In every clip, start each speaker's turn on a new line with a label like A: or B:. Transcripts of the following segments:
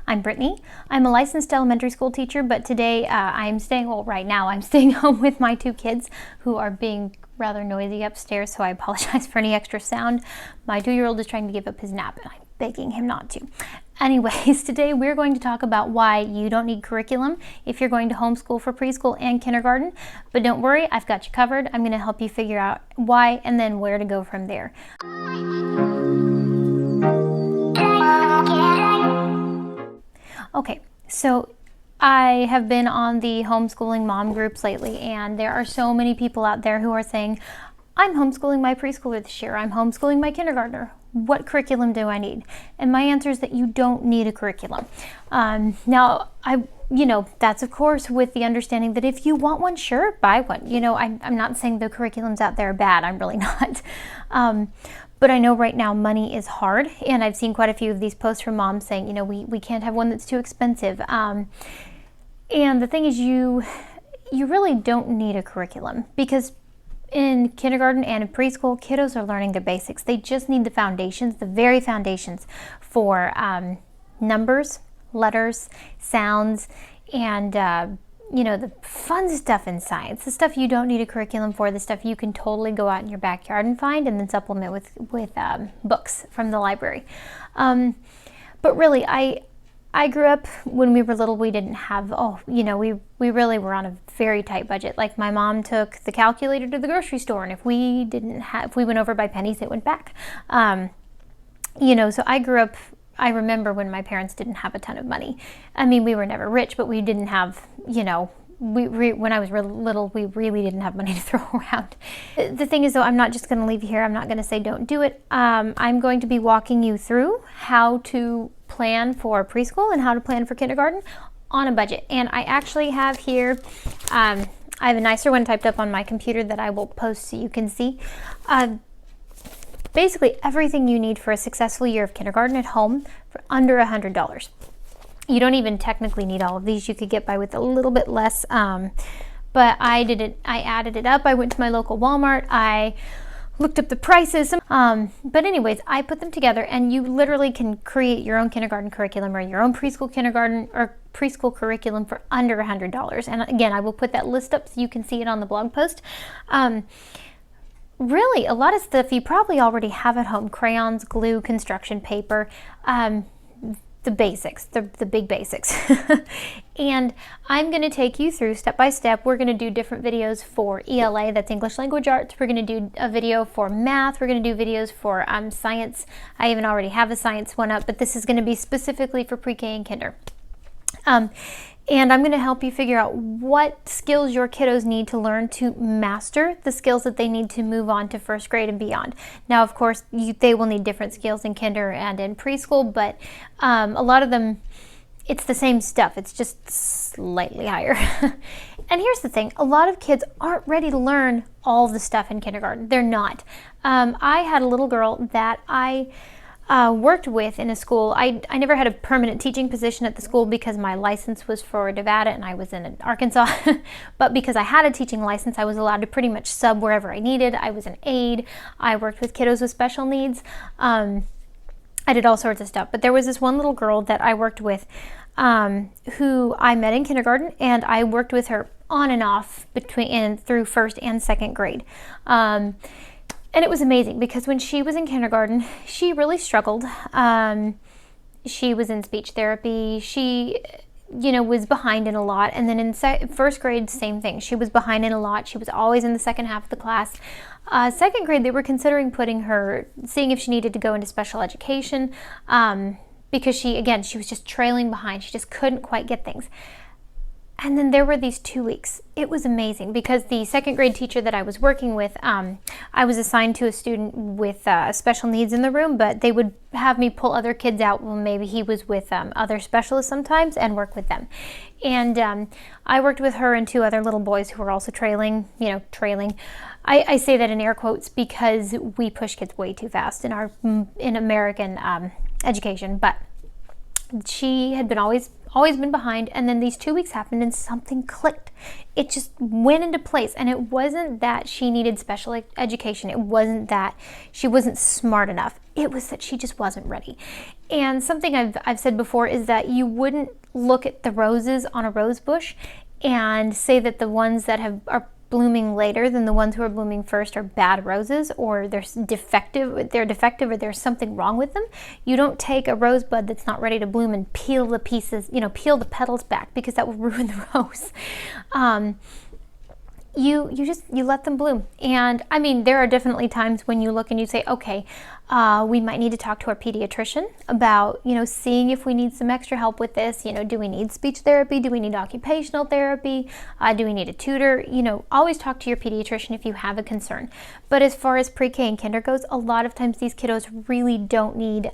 A: I'm Brittany. I'm a licensed elementary school teacher, but today right now I'm staying home with my two kids who are being rather noisy upstairs, so I apologize for any extra sound. My 2-year-old is trying to give up his nap, and I'm begging him not to. Anyways, today we're going to talk about why you don't need curriculum if you're going to homeschool for preschool and kindergarten. But don't worry, I've got you covered. I'm going to help you figure out why and then where to go from there. Okay, so I have been on the homeschooling mom groups lately, and there are so many people out there who are saying, I'm homeschooling my preschooler this year, I'm homeschooling my kindergartner. What curriculum do I need? And my answer is that you don't need a curriculum. Now, that's of course with the understanding that if you want one, sure, buy one. I'm not saying the curriculums out there are bad, I'm really not. But I know right now money is hard, and I've seen quite a few of these posts from moms saying, we can't have one that's too expensive. And the thing is, you really don't need a curriculum, because in kindergarten and in preschool, kiddos are learning the basics. They just need the foundations, the very foundations for numbers, letters, sounds, and the fun stuff in science, the stuff you don't need a curriculum for, the stuff you can totally go out in your backyard and find and then supplement with books from the library. But really, I grew up when we were little, we didn't have, we really were on a very tight budget. Like, my mom took the calculator to the grocery store, and if we went over by pennies, it went back. So I grew up, I remember when my parents didn't have a ton of money. I mean, we were never rich, but we didn't have, when I was little, we really didn't have money to throw around. The thing is, though, I'm not just going to leave you here. I'm not going to say don't do it. I'm going to be walking you through how to plan for preschool and how to plan for kindergarten on a budget. And I actually have here, I have a nicer one typed up on my computer that I will post so you can see. Basically everything you need for a successful year of kindergarten at home for under $100. You don't even technically need all of these. You could get by with a little bit less, but I added it up. I went to my local Walmart. I looked up the prices. But anyways, I put them together, and you literally can create your own kindergarten curriculum or your own preschool kindergarten or preschool curriculum for under $100. And again, I will put that list up so you can see it on the blog post. Really, a lot of stuff you probably already have at home: crayons, glue, construction paper, the basics, the big basics. And I'm going to take you through step by step. We're going to do different videos for ELA, that's English Language Arts. We're going to do a video for math. We're going to do videos for science. I even already have a science one up, but this is going to be specifically for pre-K and kinder. And I'm going to help you figure out what skills your kiddos need to learn to master the skills that they need to move on to first grade and beyond. Now, of course, they will need different skills in kinder and in preschool, but a lot of them, it's the same stuff. It's just slightly higher. And here's the thing. A lot of kids aren't ready to learn all the stuff in kindergarten. They're not. I had a little girl that I worked with in a school. I never had a permanent teaching position at the school because my license was for Nevada and I was in Arkansas. But because I had a teaching license, I was allowed to pretty much sub wherever I needed. I was an aide. I worked with kiddos with special needs. I did all sorts of stuff. But there was this one little girl that I worked with who I met in kindergarten, and I worked with her on and off through first and second grade. And it was amazing because when she was in kindergarten, she really struggled. She was in speech therapy. She, was behind in a lot. And then in first grade, same thing. She was behind in a lot. She was always in the second half of the class. Second grade, they were considering seeing if she needed to go into special education because she was just trailing behind. She just couldn't quite get things. And then there were these 2 weeks. It was amazing because the second grade teacher that I was working with, I was assigned to a student with special needs in the room, but they would have me pull other kids out. Well, maybe he was with other specialists sometimes and work with them. And I worked with her and 2 other little boys who were also trailing. I say that in air quotes because we push kids way too fast in American education, but she had been always been behind, and then these 2 weeks happened and something clicked. It just went into place, and it wasn't that she needed special education. It wasn't that she wasn't smart enough. It was that she just wasn't ready. And something I've said before is that you wouldn't look at the roses on a rose bush and say that the ones that are blooming later than the ones who are blooming first are bad roses, or they're defective, or there's something wrong with them. You don't take a rosebud that's not ready to bloom and peel the pieces, peel the petals back, because that will ruin the rose. You let them bloom. And I mean, there are definitely times when you look and you say, okay, we might need to talk to our pediatrician about, seeing if we need some extra help with this. Do we need speech therapy? Do we need occupational therapy? Do we need a tutor? Always talk to your pediatrician if you have a concern. But as far as pre-K and kinder goes, a lot of times these kiddos really don't need,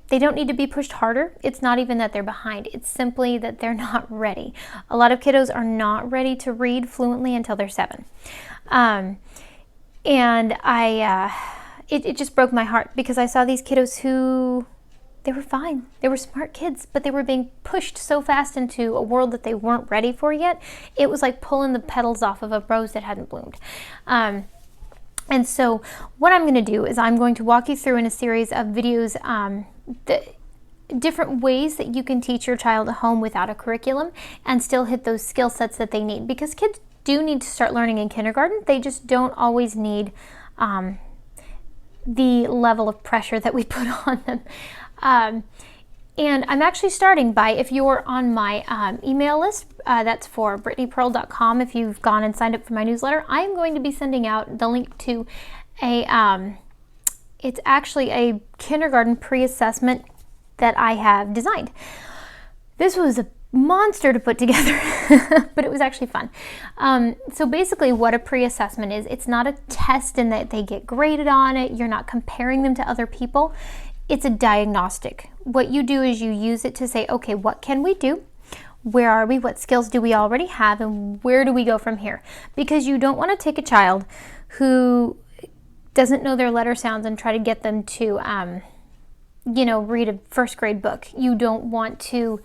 A: they don't need to be pushed harder. It's not even that they're behind. It's simply that they're not ready. A lot of kiddos are not ready to read fluently until they're 7. It just broke my heart, because I saw these kiddos who, they were fine. They were smart kids, but they were being pushed so fast into a world that they weren't ready for yet. It was like pulling the petals off of a rose that hadn't bloomed. And so what I'm going to do is I'm going to walk you through in a series of videos the different ways that you can teach your child at home without a curriculum and still hit those skill sets that they need, because kids do need to start learning in kindergarten. They just don't always need the level of pressure that we put on them. And I'm actually starting by, if you're on my email list, that's for BrittanyPearl.com. If you've gone and signed up for my newsletter, I'm going to be sending out the link to it's actually a kindergarten pre-assessment that I have designed. This was a monster to put together, but it was actually fun. So basically what a pre-assessment is, it's not a test in that they get graded on it. You're not comparing them to other people. It's a diagnostic. What you do is you use it to say, okay, what can we do? Where are we? What skills do we already have? And where do we go from here? Because you don't want to take a child who doesn't know their letter sounds and try to get them to, read a first grade book. You don't want to,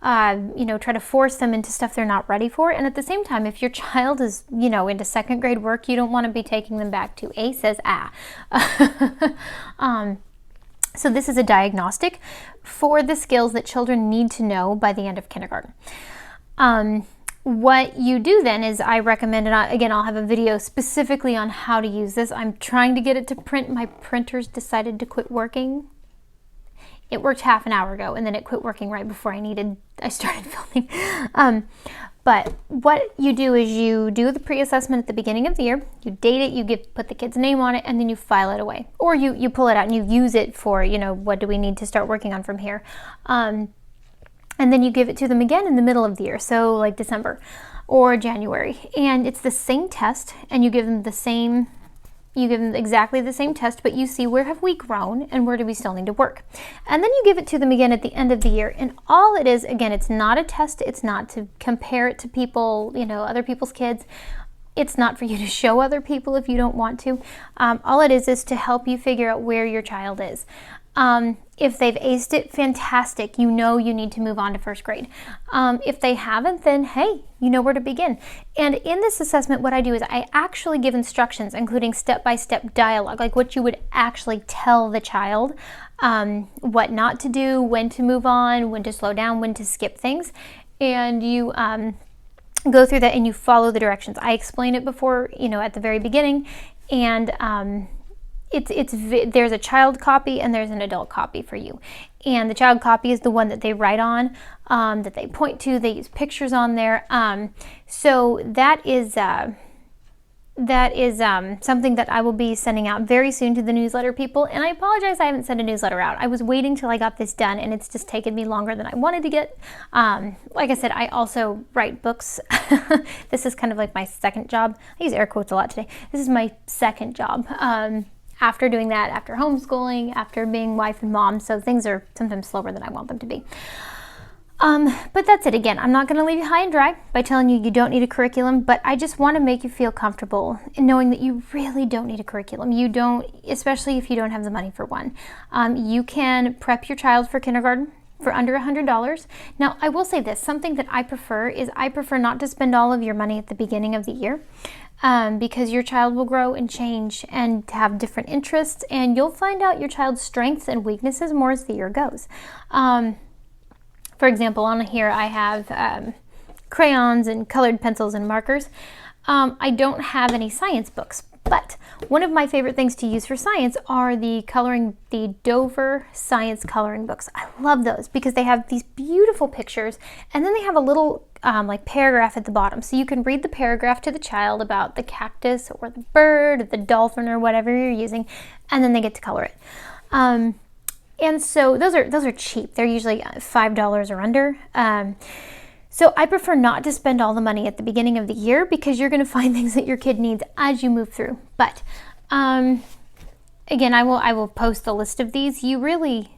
A: try to force them into stuff they're not ready for. And at the same time, if your child is, into second grade work, you don't want to be taking them back to A says ah. So this is a diagnostic for the skills that children need to know by the end of kindergarten. What you do then is I recommend, and again, I'll have a video specifically on how to use this. I'm trying to get it to print. My printers decided to quit working. It worked half an hour ago, and then it quit working right before I started filming. But what you do is you do the pre-assessment at the beginning of the year, you date it, you put the kid's name on it, and then you file it away. Or you pull it out and you use it for, what do we need to start working on from here. And then you give it to them again in the middle of the year, so like December or January. And it's the same test, and you give them exactly the same test, but you see where have we grown and where do we still need to work. And then you give it to them again at the end of the year. And all it is, again, it's not a test. It's not to compare it to people, other people's kids. It's not for you to show other people if you don't want to. All it is to help you figure out where your child is. If they've aced it, fantastic. You need to move on to first grade. If they haven't, then hey, you know where to begin. And in this assessment, what I do is I actually give instructions, including step-by-step dialogue, like what you would actually tell the child, what not to do, when to move on, when to slow down, when to skip things. And you go through that and you follow the directions. I explained it before, at the very beginning, and there's a child copy and there's an adult copy for you. And the child copy is the one that they write on, that they point to. They use pictures on there. So that is something that I will be sending out very soon to the newsletter people. And I apologize I haven't sent a newsletter out. I was waiting till I got this done, and it's just taken me longer than I wanted to get. Like I said, I also write books. This is kind of like my second job. I use air quotes a lot today. This is my second job. After doing that, after homeschooling, after being wife and mom, so things are sometimes slower than I want them to be. But that's it. Again, I'm not going to leave you high and dry by telling you don't need a curriculum, but I just want to make you feel comfortable in knowing that you really don't need a curriculum. You don't, especially if you don't have the money for one. You can prep your child for kindergarten for under $100. Now, I will say this, something that I prefer is I prefer not to spend all of your money at the beginning of the year. Because your child will grow and change and have different interests, and you'll find out your child's strengths and weaknesses more as the year goes. For example, on here I have crayons and colored pencils and markers. I don't have any science books, but one of my favorite things to use for science are the Dover science coloring books. I love those because they have these beautiful pictures, and then they have a little like paragraph at the bottom, so you can read the paragraph to the child about the cactus or the bird or the dolphin or whatever you're using, and then they get to color it. And so those are cheap. They're usually $5 or under. So I prefer not to spend all the money at the beginning of the year because you're going to find things that your kid needs as you move through. But again, I will post the list of these. You really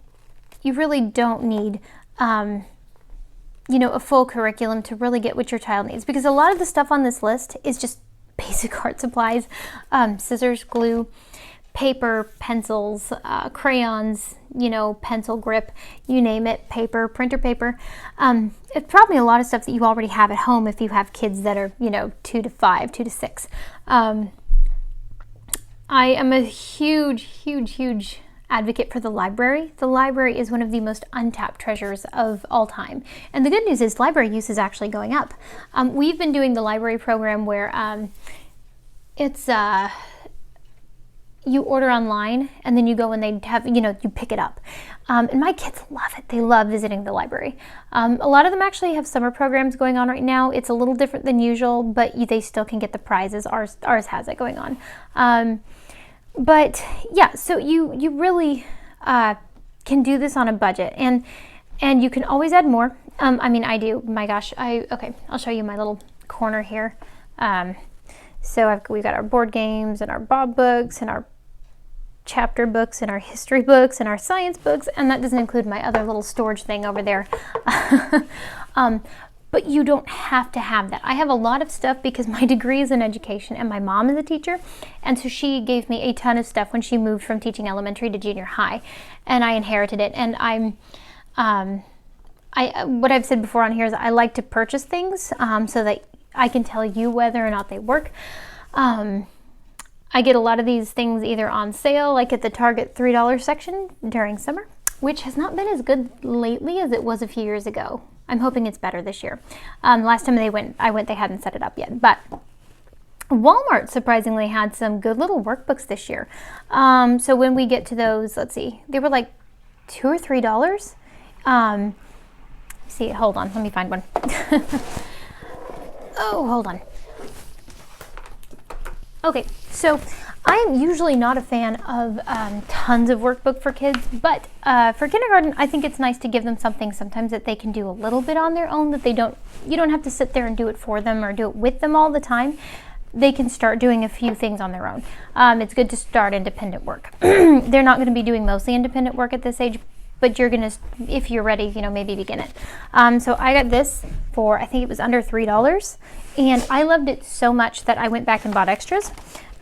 A: don't need a full curriculum to really get what your child needs, because a lot of the stuff on this list is just basic art supplies, scissors, glue, paper, pencils, crayons, pencil grip, you name it, paper, printer paper. It's probably a lot of stuff that you already have at home if you have kids that are, 2 to 5, 2 to 6. I am a huge advocate for the library. The library is one of the most untapped treasures of all time. And the good news is library use is actually going up. We've been doing the library program where it's you order online and then you go and they have, you pick it up. And my kids love it. They love visiting the library. A lot of them actually have summer programs going on right now. It's a little different than usual, but they still can get the prizes. Ours has it going on. But yeah, so you really can do this on a budget, and you can always add more. I do. My gosh, okay. I'll show you my little corner here. So we've got our board games and our Bob books and our chapter books and our history books and our science books, and that doesn't include my other little storage thing over there. But you don't have to have that. I have a lot of stuff because my degree is in education and my mom is a teacher, and so she gave me a ton of stuff when she moved from teaching elementary to junior high, and I inherited it. And what I've said before on here is I like to purchase things so that I can tell you whether or not they work. I get a lot of these things either on sale, like at the Target $3 section during summer, which has not been as good lately as it was a few years ago. I'm hoping it's better this year. Last time I went, they hadn't set it up yet. But Walmart surprisingly had some good little workbooks this year. So when we get to those, let's see, they were like $2 or $3. See, hold on, let me find one. Oh, hold on. Okay, so I am usually not a fan of tons of workbook for kids, but for kindergarten, I think it's nice to give them something sometimes that they can do a little bit on their own, that you don't have to sit there and do it for them or do it with them all the time. They can start doing a few things on their own. It's good to start independent work. They're not going to be doing mostly independent work at this age, but you're going to, if you're ready, maybe begin it. So I got this for, I think it was under $3, and I loved it so much that I went back and bought extras.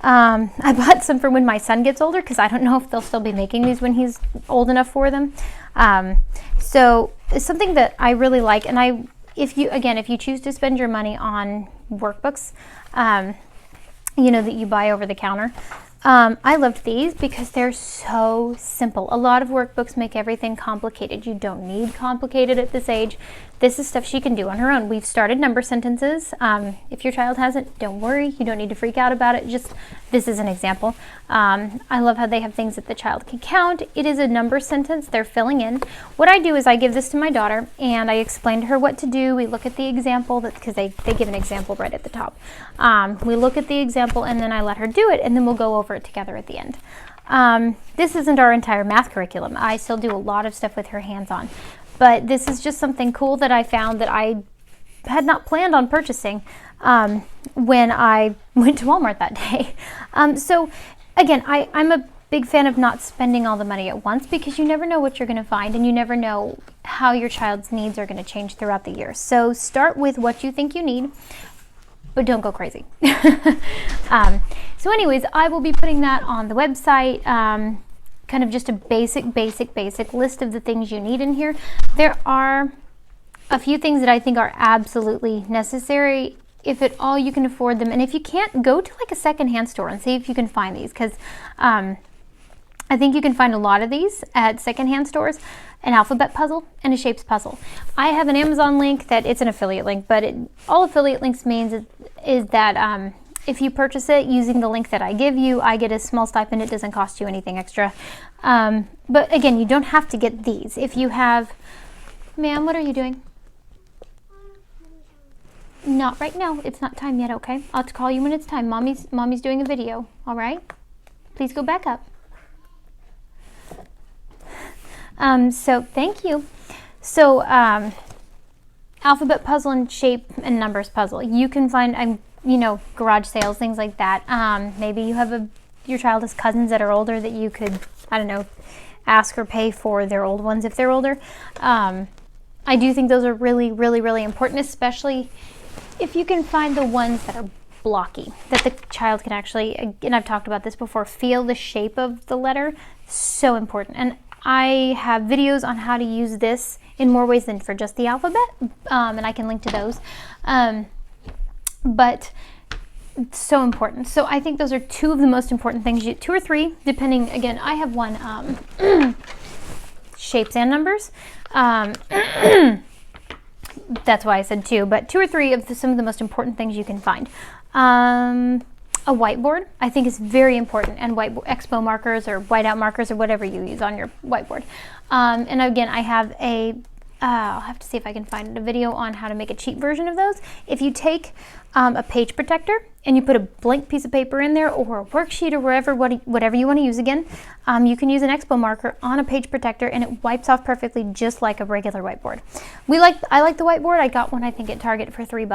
A: I bought some for when my son gets older, because I don't know if they'll still be making these when he's old enough for them. So it's something that I really like, and if you choose to spend your money on workbooks, that you buy over the counter, I loved these because they're so simple. A lot of workbooks make everything complicated. You don't need complicated at this age. This is stuff she can do on her own. We've started number sentences. If your child hasn't, don't worry. You don't need to freak out about it. Just, this is an example. I love how they have things that the child can count. It is a number sentence they're filling in. What I do is I give this to my daughter and I explain to her what to do. We look at the example, because they give an example right at the top. We look at the example and then I let her do it, and then we'll go over it together at the end. This isn't our entire math curriculum. I still do a lot of stuff with her hands-on. But this is just something cool that I found that I had not planned on purchasing when I went to Walmart that day. So again, I'm a big fan of not spending all the money at once, because you never know what you're going to find, and you never know how your child's needs are going to change throughout the year. So start with what you think you need, but don't go crazy. So anyways, I will be putting that on the website. kind of just a basic list of the things you need in here. There are a few things that I think are absolutely necessary, if at all you can afford them. And if you can't, go to like a secondhand store and see if you can find these, because I think you can find a lot of these at secondhand stores. An alphabet puzzle and a shapes puzzle. I have an Amazon link that it's an affiliate link, but all affiliate links means is that if you purchase it using the link that I give you, I get a small stipend. It doesn't cost you anything extra. But again, you don't have to get these. If you have, ma'am, what are you doing? Not right now. It's not time yet, okay? I'll call you when it's time. Mommy's doing a video, all right? Please go back up. So thank you. So alphabet puzzle and shape and numbers puzzle. You can find, garage sales, things like that. Maybe you have your child has cousins that are older that you could, I don't know, ask or pay for their old ones if they're older. I do think those are really, really, really important, especially if you can find the ones that are blocky, that the child can actually, and I've talked about this before, feel the shape of the letter. So important. And I have videos on how to use this in more ways than for just the alphabet, and I can link to those. But it's so important. So I think those are two of the most important things, two or three, depending. Again, I have one, shapes and numbers. That's why I said two, but two or three of some of the most important things you can find. A whiteboard, I think, is very important, and white expo markers or whiteout markers or whatever you use on your whiteboard. And again, I have I'll have to see if I can find a video on how to make a cheap version of those. If you take a page protector and you put a blank piece of paper in there, or a worksheet, or whatever you want to use again, you can use an expo marker on a page protector and it wipes off perfectly just like a regular whiteboard. I like the whiteboard. I got one, I think, at Target for $3.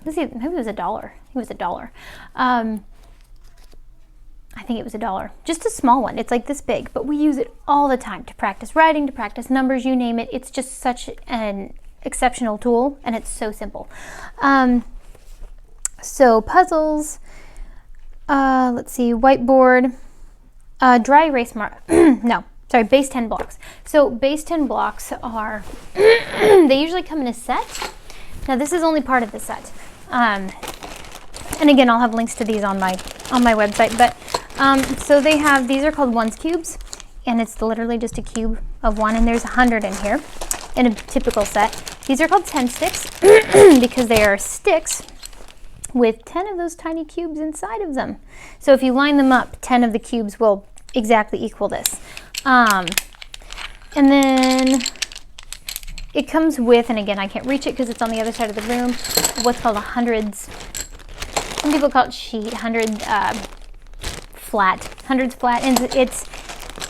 A: Maybe it was $1. It was $1. I think it was $1. Just a small one. It's like this big, but we use it all the time to practice writing, to practice numbers, you name it. It's just such an exceptional tool, and it's so simple. So puzzles, let's see, whiteboard, dry erase base 10 blocks. So base 10 blocks are, they usually come in a set. Now this is only part of the set. And again, I'll have links to these on my website, but so these are called ones cubes, and it's literally just a cube of one, and there's 100 in here in a typical set. These are called 10 sticks because they are sticks with 10 of those tiny cubes inside of them. So if you line them up, 10 of the cubes will exactly equal this. And then it comes with, and again, I can't reach it because it's on the other side of the room, what's called a hundreds. Some people call it sheet, hundreds flat, and it's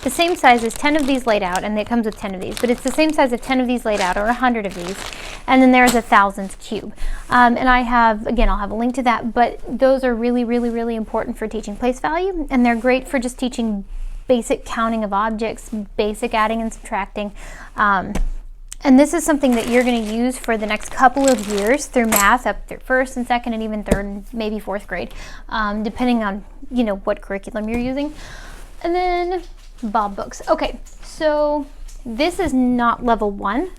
A: the same size as 10 of these laid out, and it comes with 10 of these, but it's the same size of 10 of these laid out, or 100 of these, and then there's a 1,000th cube. And I'll have a link to that, but those are really, really, really important for teaching place value, and they're great for just teaching basic counting of objects, basic adding and subtracting. And this is something that you're going to use for the next couple of years through math, up through first and second and even third and maybe fourth grade, depending on, what curriculum you're using. And then Bob books. Okay, so this is not level 1.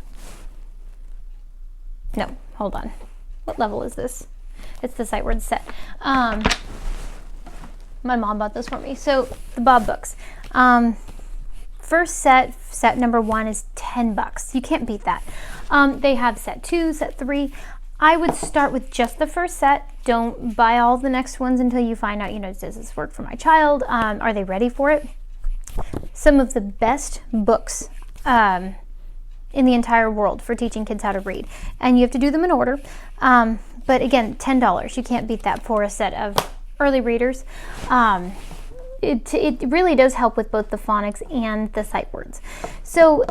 A: No, hold on. What level is this? It's the sight words set. My mom bought this for me. So the Bob books. First set number 1 is $10. You can't beat that. They have set 2, set 3. I would start with just the first set. Don't buy all the next ones until you find out, does this work for my child? Are they ready for it? Some of the best books in the entire world for teaching kids how to read. And you have to do them in order. But again, $10. You can't beat that for a set of early readers. It really does help with both the phonics and the sight words. So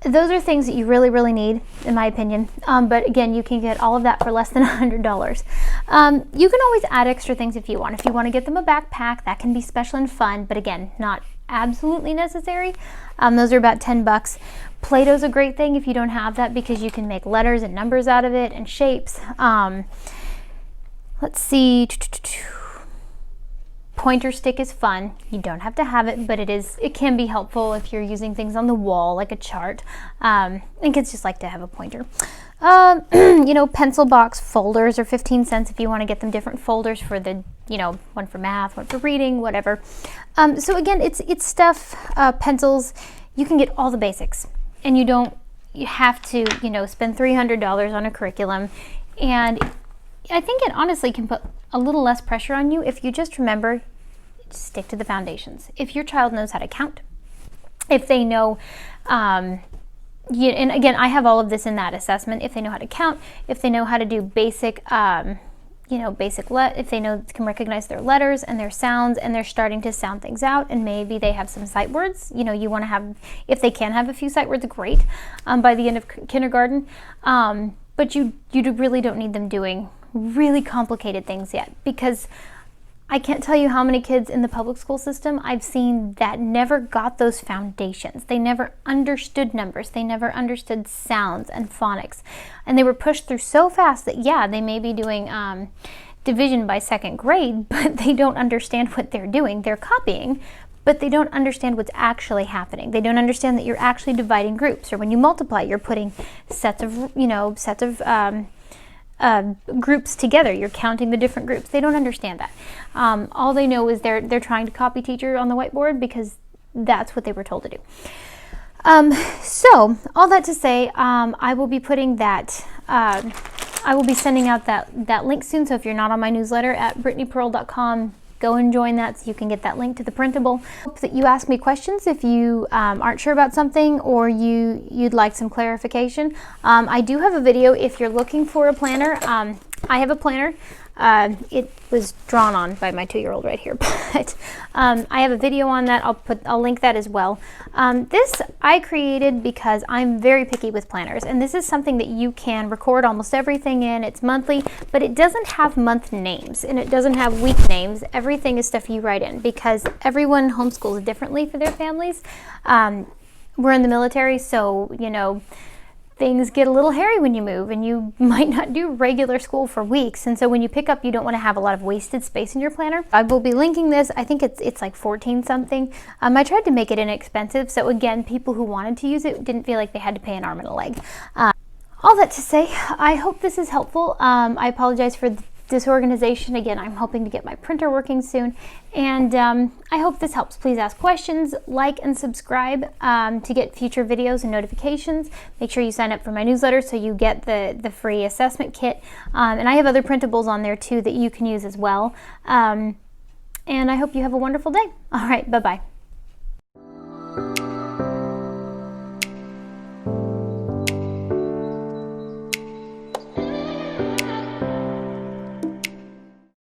A: those are things that you really, really need, in my opinion. But again, you can get all of that for less than $100. You can always add extra things if you want. If you want to get them a backpack, that can be special and fun, but again, not absolutely necessary. Those are about $10. Play-Doh's a great thing if you don't have that, because you can make letters and numbers out of it and shapes. Let's see. pointer stick is fun. You don't have to have it, but it can be helpful if you're using things on the wall like a chart. And kids just like to have a pointer. You know, pencil box folders are 15 cents if you want to get them different folders for the, you know, one for math, one for reading, whatever. So again, it's stuff, pencils. You can get all the basics, and you have to, you know, spend $300 on a curriculum. And I think it honestly can put a little less pressure on you if you just remember, stick to the foundations. If your child knows how to count, if they know, and again, I have all of this in that assessment. If they know how to count, if they know how to do basic, if they can recognize their letters and their sounds, and they're starting to sound things out, and maybe they have some sight words. You know, you want to have, if they can have a few sight words, great, by the end of kindergarten. But you really don't need them doing really complicated things yet, because I can't tell you how many kids in the public school system I've seen that never got those foundations. They never understood numbers. They never understood sounds and phonics. And they were pushed through so fast that, yeah, they may be doing division by second grade, but they don't understand what they're doing. They're copying, but they don't understand what's actually happening. They don't understand that you're actually dividing groups, or when you multiply, you're putting sets of groups together. You're counting the different groups. They don't understand that. All they know is they're trying to copy teacher on the whiteboard because that's what they were told to do. So all that to say, I will be putting that, I will be sending out that link soon. So if you're not on my newsletter at brittanypearl.com, go and join that so you can get that link to the printable. Hope that you ask me questions if you aren't sure about something, or you'd like some clarification. I do have a video if you're looking for a planner. I have a planner. It was drawn on by my 2-year-old right here, but I have a video on that. I'll link that as well. This I created because I'm very picky with planners, and this is something that you can record almost everything in. It's monthly, but it doesn't have month names, and it doesn't have week names. Everything is stuff you write in, because everyone homeschools differently for their families. We're in the military, so, you know, things get a little hairy when you move, and you might not do regular school for weeks, and so when you pick up, you don't want to have a lot of wasted space in your planner. I will be linking this. I think it's like 14 something. I tried to make it inexpensive, so again, people who wanted to use it didn't feel like they had to pay an arm and a leg. All that to say, I hope this is helpful. I apologize for the disorganization. Again, I'm hoping to get my printer working soon, and I hope this helps. Please ask questions, like and subscribe to get future videos and notifications. Make sure you sign up for my newsletter so you get the free assessment kit, and I have other printables on there too that you can use as well. And I hope you have a wonderful day. All right, bye-bye.